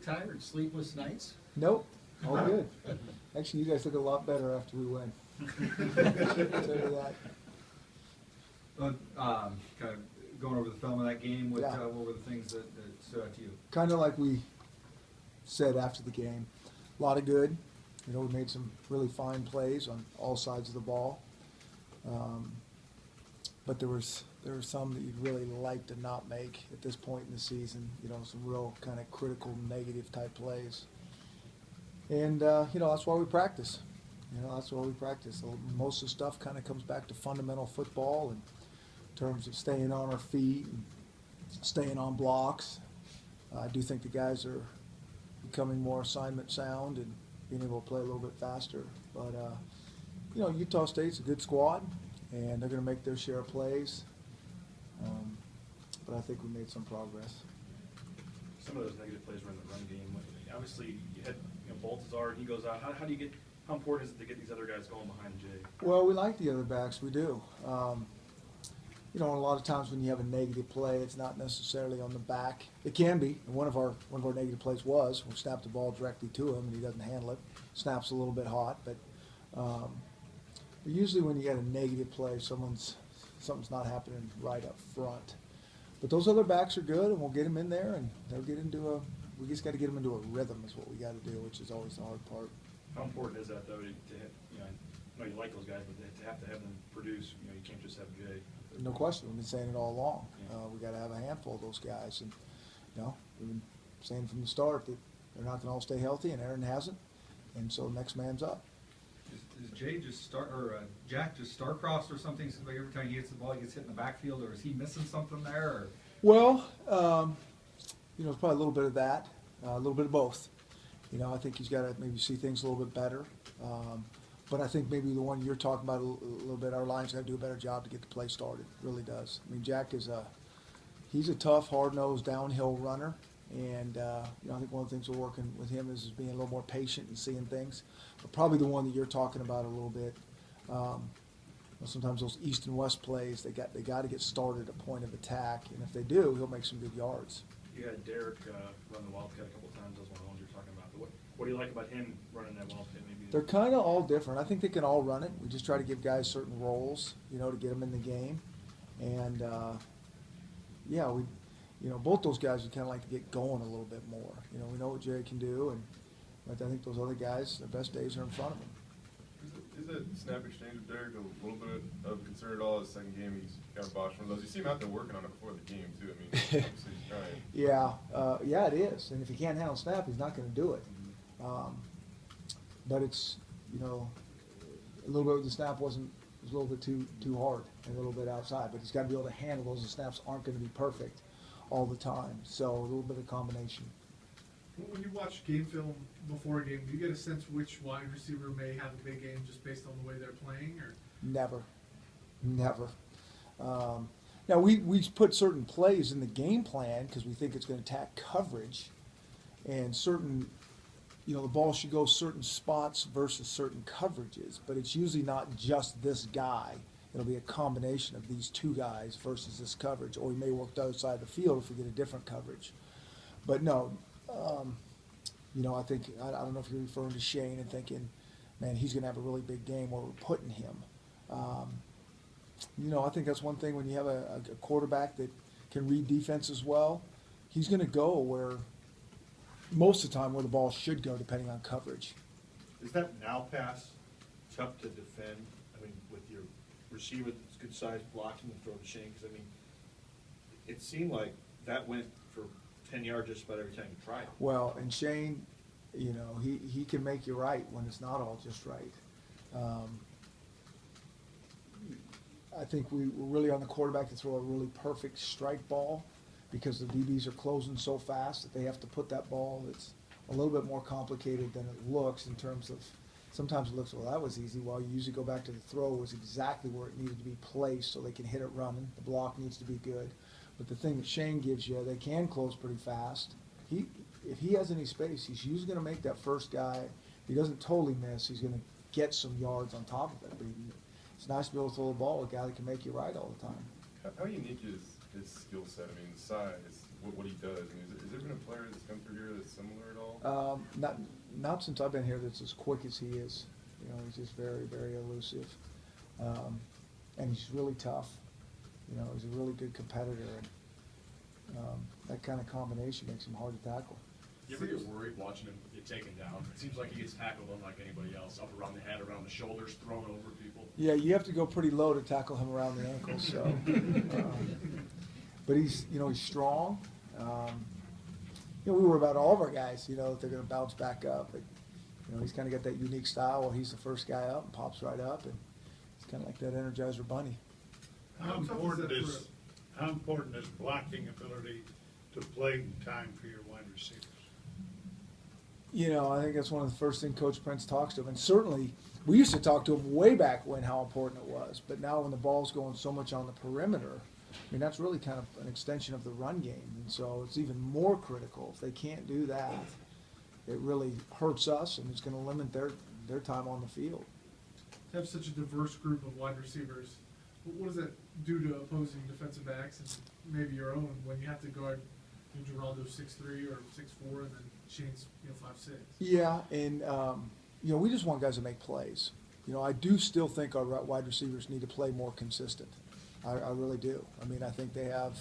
tired, sleepless nights? Nope, all good. Actually, you guys look a lot better after we win. Tell you that. Kind of going over the film of that game, what were the things that stood out to you? Kind of like we said after the game, a lot of good. You know, we made some really fine plays on all sides of the ball. But there were some that you'd really like to not make at this point in the season. You know, some real kind of critical, negative type plays. And you know, that's why we practice. You know, that's why we practice. Most of the stuff kind of comes back to fundamental football in terms of staying on our feet and staying on blocks. I do think the guys are becoming more assignment sound and being able to play a little bit faster. But you know, Utah State's a good squad, and they're going to make their share of plays. But I think we made some progress. Some of those negative plays were in the run game. Obviously, you had Baltazar, he goes out. How do you get? How important is it to get these other guys going behind Jay? Well, we like the other backs. We do. You know, a lot of times when you have a negative play, it's not necessarily on the back. It can be. And one of our negative plays was we snapped the ball directly to him and he doesn't handle it. Snaps a little bit hot, but usually when you get a negative play, something's not happening right up front. But those other backs are good, and we'll get them in there, and they'll get into we just got to get them into a rhythm is what we got to do, which is always the hard part. How important is that, though, to I know you like those guys, but to have them produce, you can't just have Jay. No question. We've been saying it all along. Yeah. We got to have a handful of those guys, and we've been saying from the start that they're not going to all stay healthy, and Aaron hasn't, and so next man's up. Is Jay just Jack just star-crossed or something? So like every time he hits the ball, he gets hit in the backfield, or is he missing something there? Or? Well, it's probably a little bit of that, a little bit of both. I think he's got to maybe see things a little bit better. But I think maybe the one you're talking about a little bit, our line's got to do a better job to get the play started. Really does. I mean, Jack he's a tough, hard-nosed downhill runner, and I think one of the things we're working with him is being a little more patient and seeing things. But probably the one that you're talking about a little bit. Sometimes those east and west plays, they got to get started at point of attack, and if they do, he'll make some good yards. You had Derek run the Wildcat a couple times. Those were the ones you're talking about. But what do you like about him running that Wildcat? Maybe they're kind of all different. I think they can all run it. We just try to give guys certain roles, to get them in the game. And both those guys would kind of like to get going a little bit more. We know what Jerry can do, but I think those other guys, their best days are in front of them. Is that snap exchange with Derek a little bit of concern at all? His second game, he's kind of botched one of those. You see him out there working on it before the game, too. I mean, obviously he's trying. Yeah, it is. And if he can't handle snap, he's not going to do it. But it's, a little bit of the snap was a little bit too hard and a little bit outside. But he's got to be able to handle those. The snaps aren't going to be perfect all the time. So a little bit of combination. When you watch game film before a game, do you get a sense which wide receiver may have a big game just based on the way they're playing? Or Never. Now we put certain plays in the game plan because we think it's going to attack coverage, and certain, the ball should go certain spots versus certain coverages. But it's usually not just this guy. It'll be a combination of these two guys versus this coverage, or we may work the other side of the field if we get a different coverage. But no. I think, I don't know if you're referring to Shane and thinking, man, he's going to have a really big game where we're putting him. I think that's one thing when you have a quarterback that can read defense as well. He's going to go where, most of the time, where the ball should go, depending on coverage. Is that now pass tough to defend? I mean, with your receiver that's good size blocking and throw to Shane? Because, it seemed like that went for 10 yards just about every time you try it. Well, and Shane, he can make you right when it's not all just right. I think we're really on the quarterback to throw a really perfect strike ball because the DBs are closing so fast that they have to put that ball that's a little bit more complicated than it looks in terms of, sometimes it looks, well, that was easy. Well, you usually go back to the throw was exactly where it needed to be placed so they can hit it running. The block needs to be good. But the thing that Shane gives you, they can close pretty fast. If he has any space, he's usually going to make that first guy. If he doesn't totally miss, he's going to get some yards on top of it. But it's nice to be able to throw the ball with a guy that can make you right all the time. How unique is his skill set? I mean, the size, what he does. I mean, has there been a player that's come through here that's similar at all? Not since I've been here that's as quick as he is. You know, he's just very, very elusive. And he's really tough. You know, he's a really good competitor. And that kind of combination makes him hard to tackle. You ever get worried watching him get taken down? It seems like he gets tackled unlike anybody else, up around the head, around the shoulders, thrown over people. Yeah, you have to go pretty low to tackle him around the ankles. So, but he's strong. We worry about all of our guys. You know, that they're going to bounce back up. But, he's kind of got that unique style where he's the first guy up and pops right up, and it's kind of like that Energizer Bunny. How important is blocking ability to play in time for your wide receivers? I think that's one of the first things Coach Prince talks to him. And certainly, we used to talk to him way back when how important it was. But now when the ball's going so much on the perimeter, I mean, that's really kind of an extension of the run game. And so it's even more critical. If they can't do that, it really hurts us, and it's going to limit their time on the field. To have such a diverse group of wide receivers, what does that do to opposing defensive backs and maybe your own when you have to guard Geraldo 6'3" or 6'4", and then Shane's 5'6"? Yeah, and we just want guys to make plays. I do still think our wide receivers need to play more consistent. I really do. I mean, I think they have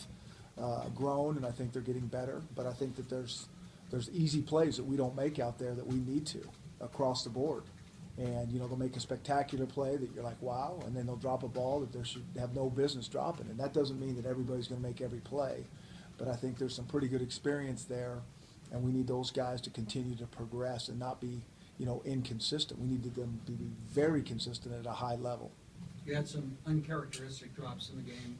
grown, and I think they're getting better. But I think that there's easy plays that we don't make out there that we need to across the board. And, they'll make a spectacular play that you're like, wow, and then they'll drop a ball that they should have no business dropping. And that doesn't mean that everybody's going to make every play. But I think there's some pretty good experience there, and we need those guys to continue to progress and not be, inconsistent. We need them to be very consistent at a high level. You had some uncharacteristic drops in the game.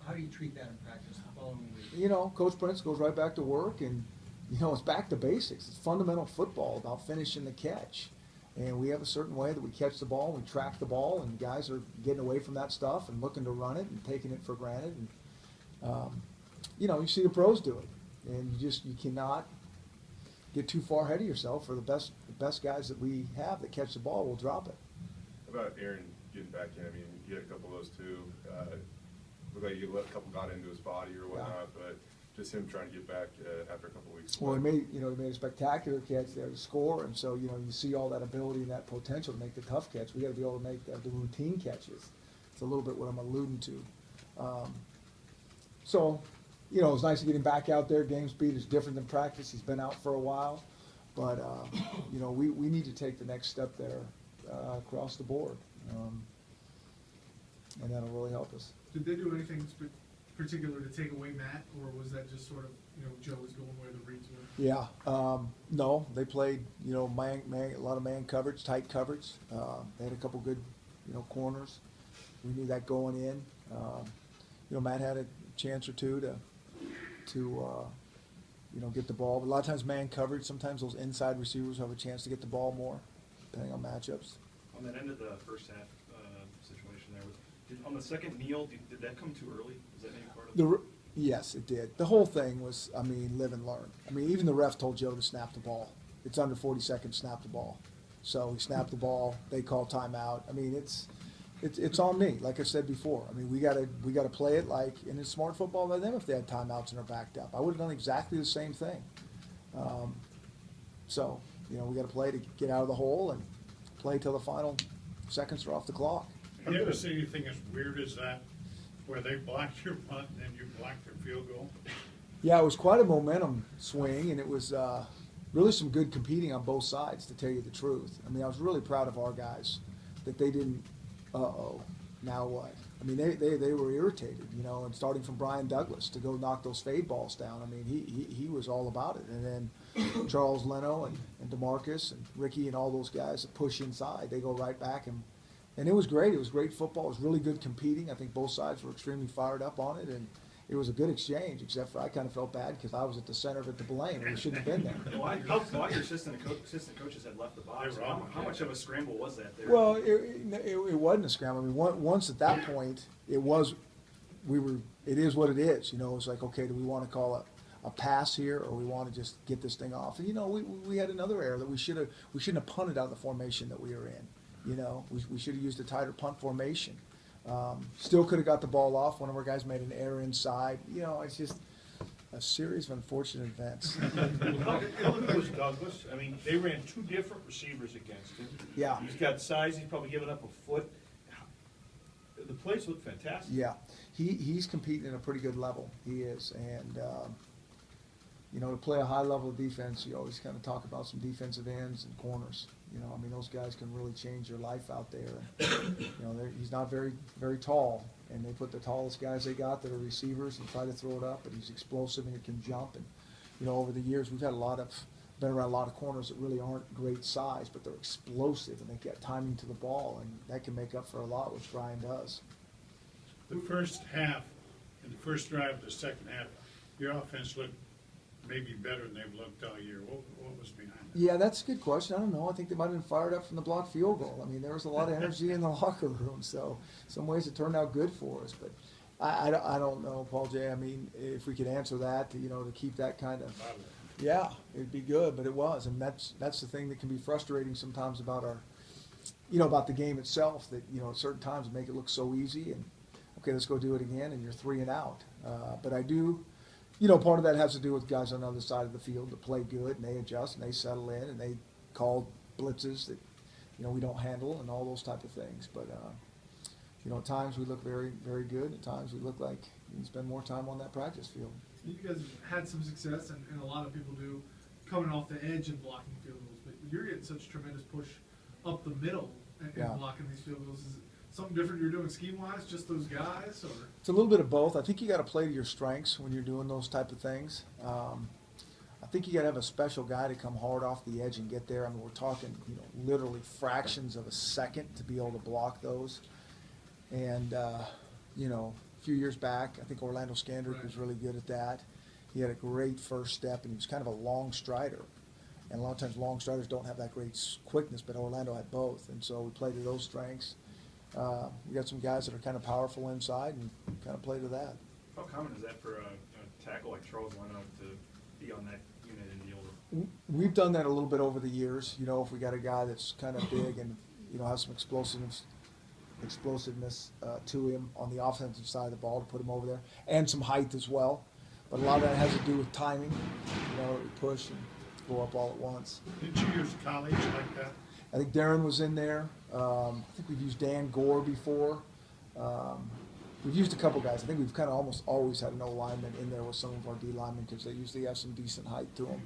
How do you treat that in practice the following week? Coach Prince goes right back to work, and, it's back to basics. It's fundamental football about finishing the catch. And we have a certain way that we catch the ball, we track the ball, and guys are getting away from that stuff and looking to run it and taking it for granted. And, you see the pros do it. And you cannot get too far ahead of yourself, for the best guys that we have that catch the ball will drop it. How about Aaron getting back in? I mean, you had a couple of those too. Looked like a couple got into his body or whatnot, but just him trying to get back after a couple of weeks. Well, he made a spectacular catch there to score, and so you see all that ability and that potential to make the tough catch. We got to be able to make the routine catches. It's a little bit what I'm alluding to. It's nice to get him back out there. Game speed is different than practice. He's been out for a while, but we need to take the next step there across the board, and that'll really help us. Did they do anything particular to take away Matt, or was that just sort of, Joe was going where the reads were? Yeah, no, they played, a lot of man coverage, tight coverage. They had a couple good, corners. We knew that going in. Matt had a chance or two to get the ball. But a lot of times man coverage, sometimes those inside receivers have a chance to get the ball more, depending on matchups. On that end of the first half situation there, on the second kneel, did that come too early? Was that maybe part of it? Yes, it did. The whole thing was, live and learn. Even the ref told Joe to snap the ball. It's under 40 seconds, snap the ball. So he snapped the ball. They called timeout. It's on me. Like I said before. We gotta play it like, and it's smart football by them if they had timeouts and are backed up. I would have done exactly the same thing. We got to play to get out of the hole and play till the final seconds are off the clock. Have you ever seen anything as weird as that, where they blocked your punt and then you blocked their field goal? Yeah, it was quite a momentum swing, and it was really some good competing on both sides, to tell you the truth. I was really proud of our guys that they didn't, now what? They were irritated, and starting from Brian Douglas to go knock those fade balls down. He was all about it. And then Charles Leno and DeMarcus and Ricky and all those guys that push inside, they go right back, and it was great. It was great football. It was really good competing. I think both sides were extremely fired up on it, and it was a good exchange, except for I kind of felt bad because I was at the center of it to blame, and we shouldn't have been there. Why your assistant coaches had left the box? How much of a scramble was that there? Well, it wasn't a scramble. Once at that point, it is what it is. It's like, okay, do we want to call a pass here, or we want to just get this thing off? And, we had another error that we shouldn't have punted out of the formation that we were in. We should have used a tighter punt formation. Still could have got the ball off. One of our guys made an error inside. You know, it's just a series of unfortunate events. How good was Douglas? I mean, they ran two different receivers against him. Yeah. He's got size, he's probably given up a foot. The plays look fantastic. Yeah, he's competing at a pretty good level. He is, and you know, to play a high level of defense, you always kind of talk about some defensive ends and corners. You know, I mean, those guys can really change your life out there. You know, he's not very tall, and they put the tallest guys they got that are receivers and try to throw it up, but he's explosive and he can jump. And you know, over the years, we've had been around a lot of corners that really aren't great size, but they're explosive and they get timing to the ball, and that can make up for a lot, which Brian does. The first half, and the first drive of the second half, your offense looked maybe better than they've looked all year. What was behind that? Yeah, that's a good question. I don't know. I think they might have been fired up from the blocked field goal. I mean, there was a lot of energy in the locker room, so some ways it turned out good for us. But I don't know, Paul J. I mean, if we could answer that, you know, to keep that kind of, yeah, it'd be good. But it was, and that's the thing that can be frustrating sometimes about about the game itself. That at certain times make it look so easy, and okay, let's go do it again, and you're 3 and out. But I do. Part of that has to do with guys on the other side of the field that play good, and they adjust, and they settle in, and they call blitzes that, we don't handle, and all those type of things. But, at times we look very, very good. At times we look like we can spend more time on that practice field. You guys have had some success, and a lot of people do, coming off the edge and blocking field goals. But you're getting such tremendous push up the middle and blocking these field goals. Is it something different you're doing scheme-wise, just those guys, or? It's a little bit of both. I think you got to play to your strengths when you're doing those type of things. I think you got to have a special guy to come hard off the edge and get there. I mean, we're talking, literally fractions of a second to be able to block those. And, a few years back, I think Orlando Scandrick was really good at that. He had a great first step, and he was kind of a long strider. And a lot of times long striders don't have that great quickness, but Orlando had both. And so we played to those strengths. We got some guys that are kind of powerful inside and kind of play to that. How common is that for a tackle like Charles Leno to be on that unit in the older? We've done that a little bit over the years. If we got a guy that's kind of big and has some explosiveness to him on the offensive side of the ball, to put him over there, and some height as well. But a lot of that has to do with timing. Push and go up all at once. Did you use college like that? I think Darren was in there. I think we've used Dan Gore before. We've used a couple guys. I think we've kind of almost always had an O lineman in there with some of our D linemen because they usually have some decent height to them.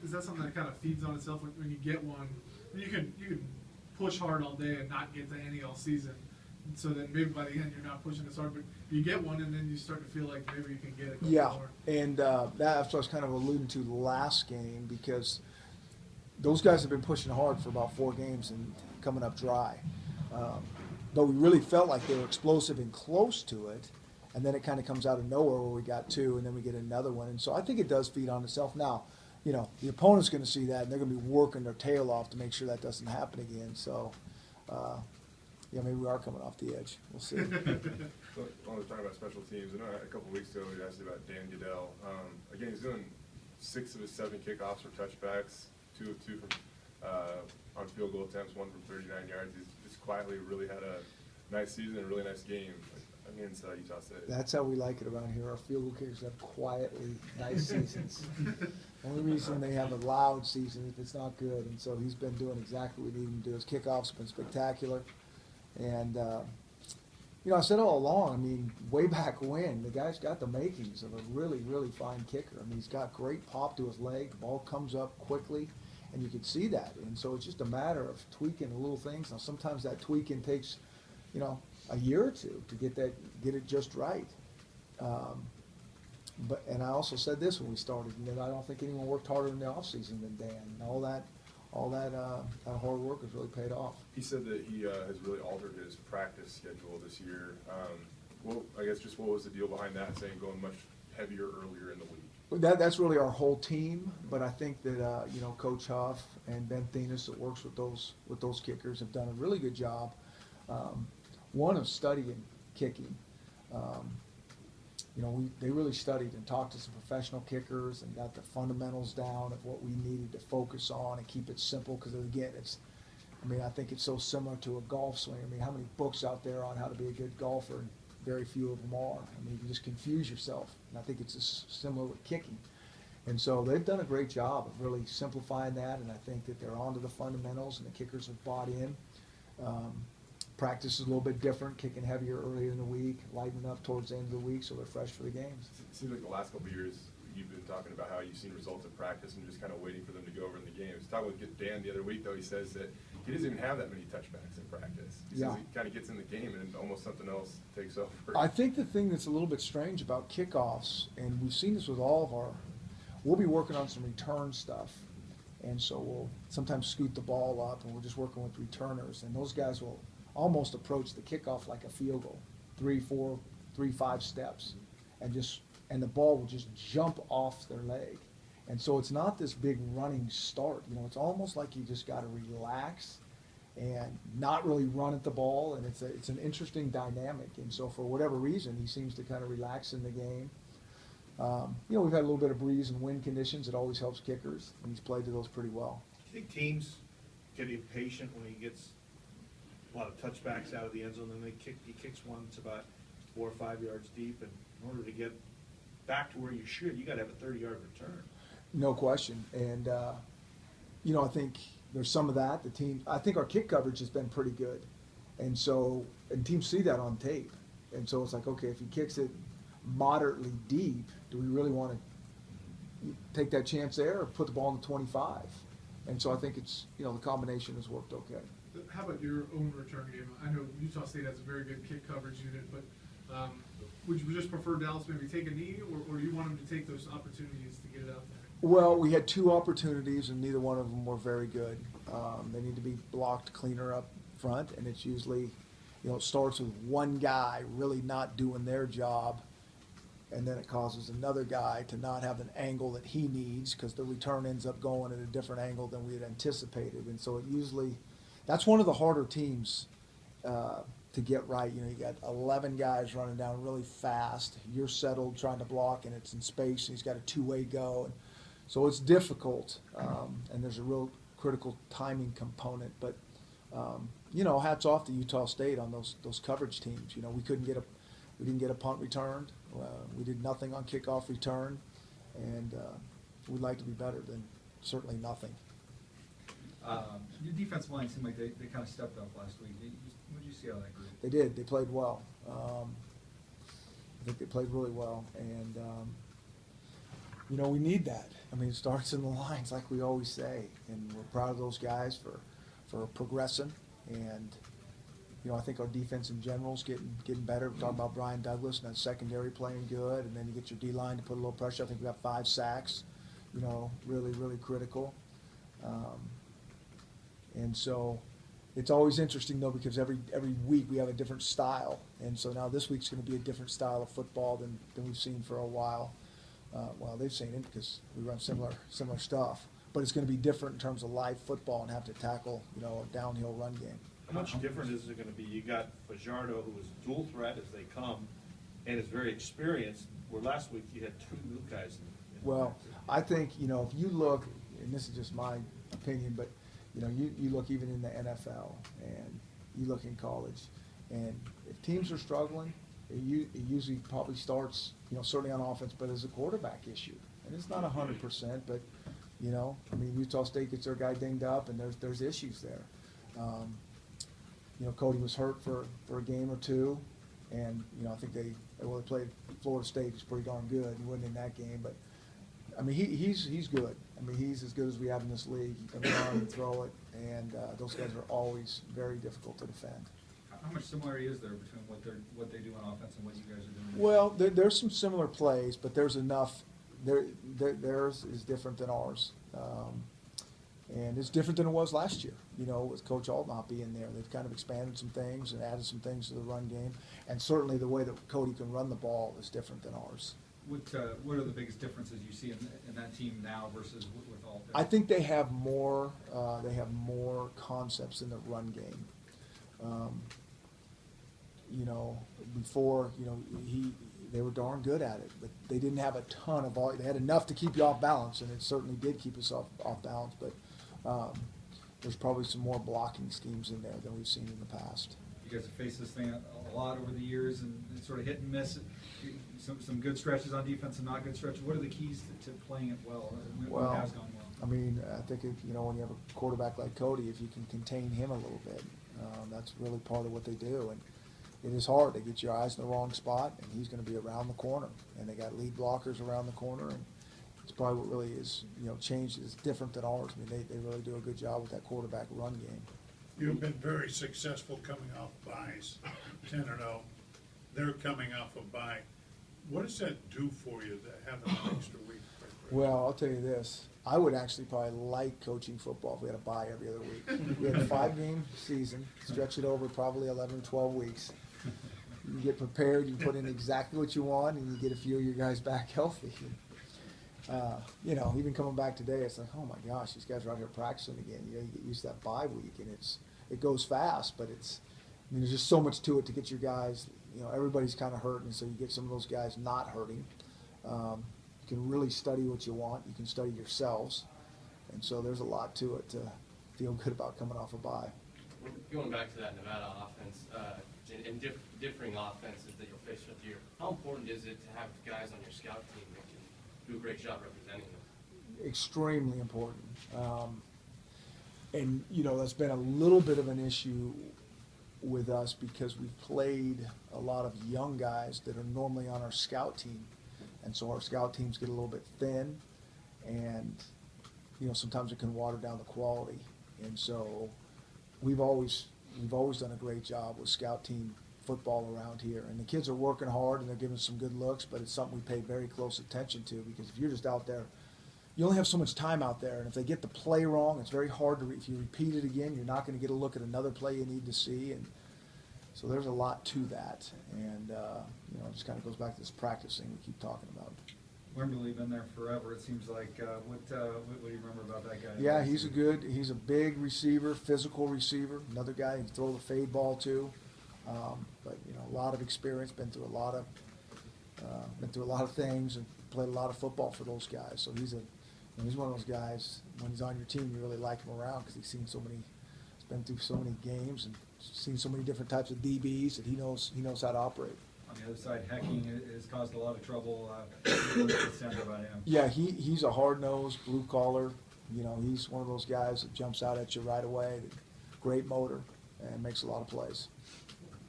Is that something that kind of feeds on itself when you get one? You can push hard all day and not get to any all season. So then maybe by the end you're not pushing as hard, but you get one and then you start to feel like maybe you can get it. Yeah, more. and that's what I was kind of alluding to last game because those guys have been pushing hard for about 4 games and coming up dry. But we really felt like they were explosive and close to it, and then it kind of comes out of nowhere where we got 2, and then we get another one. And so I think it does feed on itself. Now, the opponent's going to see that, and they're going to be working their tail off to make sure that doesn't happen again. So, maybe we are coming off the edge. We'll see. So, I was talking about special teams. I know a couple of weeks ago we asked you about Dan Goodell. Again, he's doing 6 of his 7 kickoffs for touchbacks, 2 of 2 from on field goal attempts, 1 from 39 yards. He's just quietly really had a nice season, a really nice game against Utah State. That's how we like it around here. Our field goal kickers have quietly nice seasons. Only reason they have a loud season is if it's not good. And so he's been doing exactly what we need him to do. His kickoff's been spectacular. And, I said all along, I mean, way back when, the guy's got the makings of a really, really fine kicker. I mean, he's got great pop to his leg. The ball comes up quickly, and you can see that. And so it's just a matter of tweaking the little things. Now, sometimes that tweaking takes, a year or 2 to get it just right. And I also said this when we started, and I don't think anyone worked harder in the offseason than Dan. And all that hard work has really paid off. He said that he has really altered his practice schedule this year. I guess just what was the deal behind that, saying going much heavier earlier in the week? That's really our whole team, but I think that Coach Huff and Ben Thenis that works with those kickers have done a really good job. One of studying kicking. They really studied and talked to some professional kickers and got the fundamentals down of what we needed to focus on and keep it simple because again, I mean, I think it's so similar to a golf swing. I mean, how many books out there on how to be a good golfer, and very few of them are. I mean, you can just confuse yourself. And I think it's similar with kicking. And so they've done a great job of really simplifying that, and I think that they're onto the fundamentals, and the kickers have bought in. Practice is a little bit different, kicking heavier earlier in the week, lightening up towards the end of the week so they're fresh for the games. It seems like the last couple of years, you've been talking about how you've seen results in practice and just kind of waiting for them to go over in the games. Talking with Dan the other week, though, he says that he doesn't even have that many touchbacks in practice. He says he kind of gets in the game and almost something else takes over. I think the thing that's a little bit strange about kickoffs, and we've seen this with all of we'll be working on some return stuff. And so we'll sometimes scoot the ball up, and we're just working with returners. And those guys will almost approach the kickoff like a field goal, 3, 4, 3, 5 steps, and the ball will just jump off their leg. And so it's not this big running start. You know, it's almost like you just got to relax and not really run at the ball. And it's an interesting dynamic. And so for whatever reason, he seems to kind of relax in the game. You know, we've had a little bit of breeze and wind conditions. It always helps kickers, and he's played to those pretty well. Do you think teams get impatient when he gets a lot of touchbacks out of the end zone, and he kicks one that's about 4 or 5 yards deep, and in order to get back to where you should, you got to have a 30-yard return? No question. And, you know, I think there's some of that. I think our kick coverage has been pretty good. And so, and teams see that on tape. And so it's like, okay, if he kicks it moderately deep, do we really want to take that chance there or put the ball in the 25? And so I think it's, you know, the combination has worked okay. How about your own return game? I know Utah State has a very good kick coverage unit, but would you just prefer Dallas maybe take a knee, or you want them to take those opportunities to get it out there? Well, we had 2 opportunities, and neither one of them were very good. They need to be blocked cleaner up front, and it's usually, you know, it starts with one guy really not doing their job, and then it causes another guy to not have an angle that he needs because the return ends up going at a different angle than we had anticipated. And so it usually, that's one of the harder teams to get right. You know, you got 11 guys running down really fast. You're settled trying to block, and it's in space, and he's got a two-way go. And so it's difficult, and there's a real critical timing component. But, you know, hats off to Utah State on those coverage teams. You know, we didn't get a punt returned. We did nothing on kickoff return, and we'd like to be better than certainly nothing. Your defensive line seemed like they kind of stepped up last week. What did you see out of that group? They did. They played well. I think they played really well, and you know, we need that. I mean, it starts in the lines, like we always say, and we're proud of those guys for progressing. And you know, I think our defense in general is getting better. We're talking about Brian Douglas and that secondary playing good, and then you get your D-line to put a little pressure. I think we got 5 sacks, you know, really, really critical. And so it's always interesting, though, because every week we have a different style. And so now this week's going to be a different style of football than we've seen for a while. Well, they've seen it because we run similar stuff. But it's going to be different in terms of live football and have to tackle, you know, a downhill run game. How much different is it going to be? You got Fajardo, who is dual threat as they come, and is very experienced, where last week you had 2 new guys. Well, I think, you know, if you look, and this is just my opinion, but, you know, you look even in the NFL and you look in college, and if teams are struggling, it usually probably starts, you know, certainly on offense, but as a quarterback issue. And it's not 100%, but, you know, I mean, Utah State gets their guy dinged up, and there's issues there. You know, Cody was hurt for a game or 2, and, you know, I think they played Florida State, who's pretty darn good. He wasn't in that game, but, I mean, he's good. I mean, he's as good as we have in this league. He can run and throw it, and those guys are always very difficult to defend. How much similarity is there between what they do on offense and what you guys are doing? Well, there's some similar plays, but there's enough. Theirs is different than ours. And it's different than it was last year, you know, with Coach Alt not being there. They've kind of expanded some things and added some things to the run game. And certainly the way that Cody can run the ball is different than ours. What are the biggest differences you see in that team now versus with Alt? I think they have more concepts in the run game. You know, before, you know, they were darn good at it, but they didn't have a ton of volume. They had enough to keep you off balance, and it certainly did keep us off balance. But there's probably some more blocking schemes in there than we've seen in the past. You guys have faced this thing a lot over the years, and it's sort of hit and miss. Some good stretches on defense and not good stretches. What are the keys to playing it well? When it has gone well? I mean, I think when you have a quarterback like Cody, if you can contain him a little bit, that's really part of what they do. And it is hard to get your eyes in the wrong spot, and he's going to be around the corner. And they got lead blockers around the corner, and it's probably what really is changed. Is different than ours. I mean, they really do a good job with that quarterback run game. You've been very successful coming off buys, 10-0. They're coming off a bye. What does that do for you, to have an extra week? Well, I'll tell you this. I would actually probably like coaching football if we had a bye every other week. We had a 5-game season, stretch it over probably 11 or 12 weeks. You get prepared, you put in exactly what you want, and you get a few of your guys back healthy. Even coming back today, it's like, oh my gosh, these guys are out here practicing again. You get used to that bye week, and it goes fast, but there's just so much to it to get your guys. Everybody's kind of hurting, so you get some of those guys not hurting. You can really study what you want. You can study yourselves, and so there's a lot to it to feel good about coming off a bye. Going back to that Nevada offense and differing offenses that you'll face with year, how important is it to have guys on your scout team that can do a great job representing them? Extremely important. And that's been a little bit of an issue with us because we've played a lot of young guys that are normally on our scout team. And so our scout teams get a little bit thin, and sometimes it can water down the quality. And so we've always done a great job with scout team football around here. And the kids are working hard and they're giving some good looks, but it's something we pay very close attention to, because if you're just out there, you only have so much time out there, and if they get the play wrong, it's very hard to. If you repeat it again, you're not going to get a look at another play you need to see, and so there's a lot to that. And it just kind of goes back to this practice thing we keep talking about. Wimberley been there forever. It seems like. What do you remember about that guy? Yeah, he's a big receiver, physical receiver. Another guy you can throw the fade ball to, but a lot of experience, been through a lot of things, and played a lot of football for those guys. So he's one of those guys. When he's on your team, you really like him around because he's been through so many games and seen so many different types of DBs that he knows how to operate. On the other side, hacking has caused a lot of trouble. What's about him? Yeah, he's a hard-nosed, blue-collar. He's one of those guys that jumps out at you right away. Great motor and makes a lot of plays.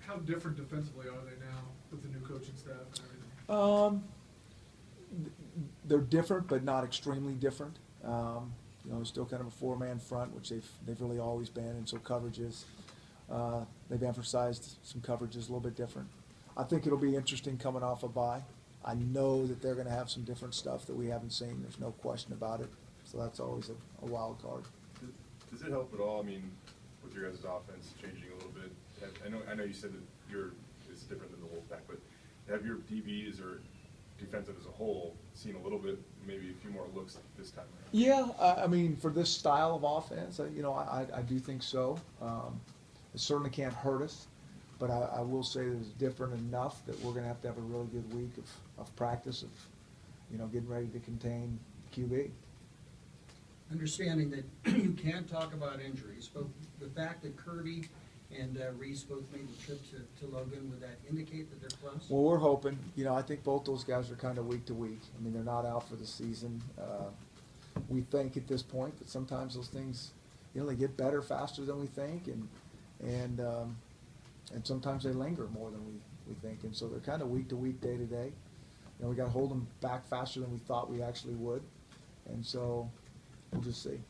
How different defensively are they now with the new coaching staff and everything? They're different, but not extremely different. It's still kind of a four-man front, which they've really always been, and so coverages. They've emphasized some coverages a little bit different. I think it'll be interesting coming off a bye. I know that they're going to have some different stuff that we haven't seen. There's no question about it. So that's always a wild card. Does it help at all? I mean, with your guys' offense changing a little bit. I know you said that it's different than the whole back, but have your DBs or defensive as a whole seen a little bit, maybe a few more looks this time around? Yeah, I mean, for this style of offense, I do think so. It certainly can't hurt us, but I will say that it's different enough that we're going to have a really good week of practice of, getting ready to contain QB. Understanding that you can't talk about injuries, but the fact that Kirby and Reese both made the trip to Logan, would that indicate that they're close? Well, we're hoping. I think both those guys are kind of week to week. I mean, they're not out for the season. We think at this point, but sometimes those things, they get better faster than we think, and sometimes they linger more than we think. And so they're kind of week to week, day to day. We got to hold them back faster than we thought we actually would, and so we'll just see.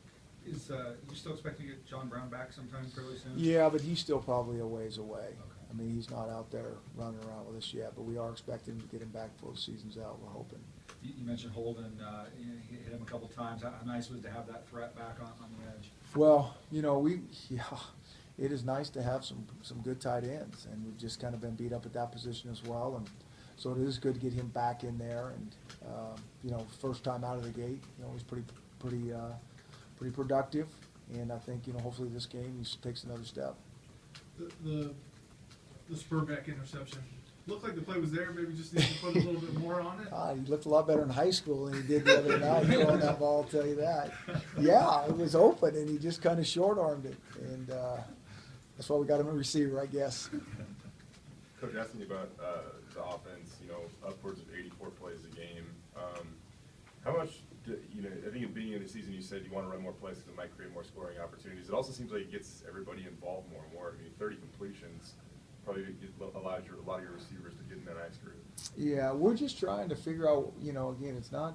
Is you still expecting to get John Brown back sometime fairly soon? Yeah, but he's still probably a ways away. Okay. I mean, he's not out there running around with us yet, but we are expecting to get him back before the season's out. We're hoping. You mentioned Holden. He hit him a couple times. How nice was it to have that threat back on the edge? Well, it is nice to have some good tight ends, and we've just kind of been beat up at that position as well, and so it is good to get him back in there. And first time out of the gate, he's pretty productive, and I think hopefully this game he takes another step. The Spurback interception, looked like the play was there, maybe just need to put a little bit more on it? He looked a lot better in high school than he did the other night throwing that ball, I'll tell you that. Yeah, it was open, and he just kind of short-armed it. And that's why we got him a receiver, I guess. Coach, asking you about the offense, upwards of 84 plays a game. How much, I think at the beginning of the season you said you want to run more plays because it might create more scoring opportunities. It also seems like it gets everybody involved more and more. I mean, 30 completions probably allows a lot of your receivers to get in that ice group. Yeah, we're just trying to figure out, again, it's not,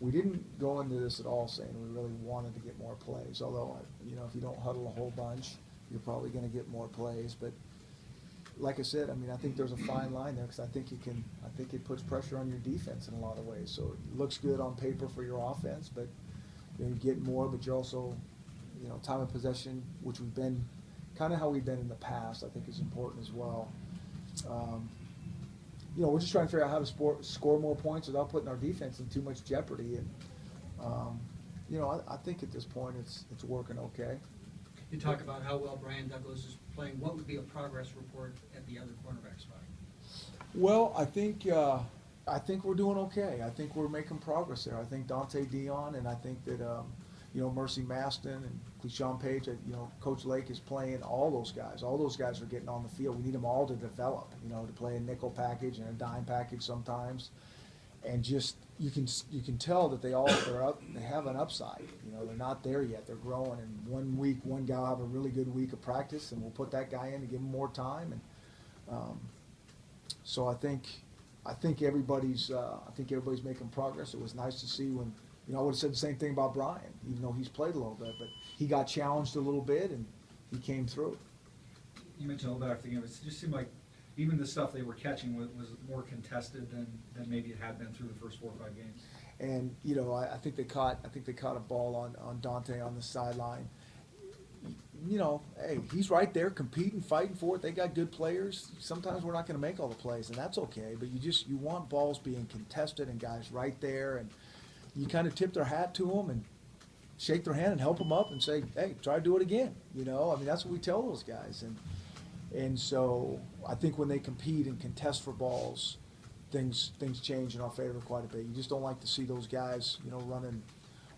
we didn't go into this at all saying we really wanted to get more plays, although, if you don't huddle a whole bunch, you're probably going to get more plays. But like I said, I think there's a fine line there because I think it puts pressure on your defense in a lot of ways. So it looks good on paper for your offense, but you get more, but you're also, time of possession, which we've been kind of how we've been in the past, I think is important as well. We're just trying to figure out how to score more points without putting our defense in too much jeopardy. And, I think at this point it's working okay. You talk about how well Brian Douglas is playing. What would be a progress report at the other cornerback spot? Well, I think we're doing okay. I think we're making progress there. I think Dante Dion, and I think that Mercy Maston and Cleishon Page. Coach Lake is playing all those guys. All those guys are getting on the field. We need them all to develop. To play a nickel package and a dime package sometimes, and just you can tell that they have an upside. They're not there yet. They're growing. And 1 week, one guy will have a really good week of practice, and we'll put that guy in to give him more time. And so I think everybody's making progress. It was nice to see when I would have said the same thing about Brian, even though he's played a little bit, but he got challenged a little bit and he came through. You mentioned all that after the game. It just seemed like even the stuff they were catching was more contested than maybe it had been through the first 4 or 5 games. And I think they caught a ball on Dante on the sideline. Hey, he's right there competing, fighting for it. They got good players. Sometimes we're not going to make all the plays, and that's okay. But you want balls being contested and guys right there, and you kind of tip their hat to them and shake their hand and help them up and say, hey, try to do it again. That's what we tell those guys. And so I think when they compete and contest for balls, things change in our favor quite a bit. You just don't like to see those guys, running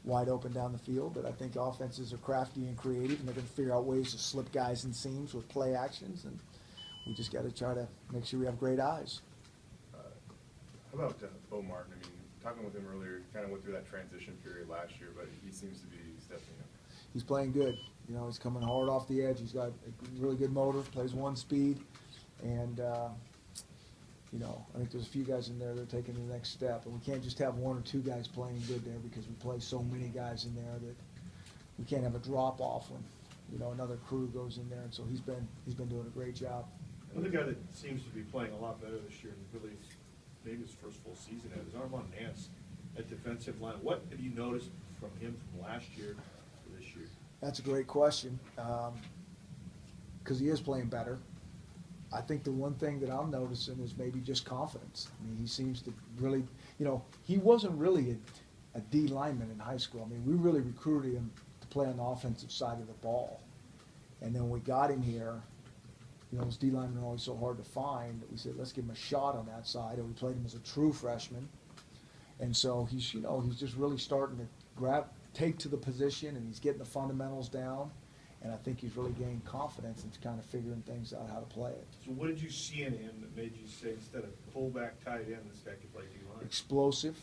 wide open down the field. But I think offenses are crafty and creative, and they're going to figure out ways to slip guys in seams with play actions. And we just got to try to make sure we have great eyes. How about Bo Martin? Talking with him earlier, he kind of went through that transition period last year, but he seems to be stepping up. He's playing good. He's coming hard off the edge. He's got a really good motor, plays 1 speed, and I think there's a few guys in there that are taking the next step. And we can't just have 1 or 2 guys playing good there because we play so many guys in there that we can't have a drop off when another crew goes in there. And so he's been doing a great job. Another guy that seems to be playing a lot better this year, and really maybe his first full season is Armand Nance at defensive line. What have you noticed from him from last year to this year? That's a great question because he is playing better. I think the one thing that I'm noticing is maybe just confidence. He seems to really, he wasn't really a D lineman in high school. We really recruited him to play on the offensive side of the ball. And then when we got him here, his D linemen are always so hard to find that we said, let's give him a shot on that side. And we played him as a true freshman. And so he's just really starting to take to the position, and he's getting the fundamentals down. And I think he's really gained confidence and kind of figuring things out how to play it. So what did you see in him that made you say, instead of fullback tight end, this guy could play D-line? Explosive.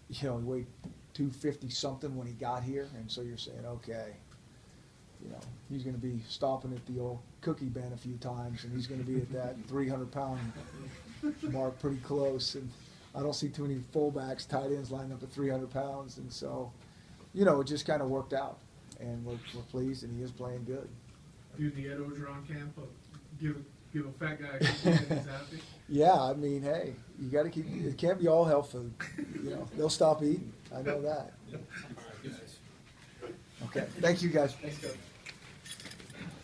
He weighed 250 something when he got here, and so you're saying, okay, he's going to be stopping at the old cookie bin a few times, and he's going to be at that 300-pound mark pretty close. And I don't see too many fullbacks, tight ends lining up at 300 pounds, and so, it just kind of worked out. And we're pleased, and he is playing good. Do the Ed Orgeron camp, give a fat guy a cookie and he's happy? Yeah, hey, you got to keep. It can't be all health food. They'll stop eating. I know that. Okay, thank you guys. Thanks, Coach.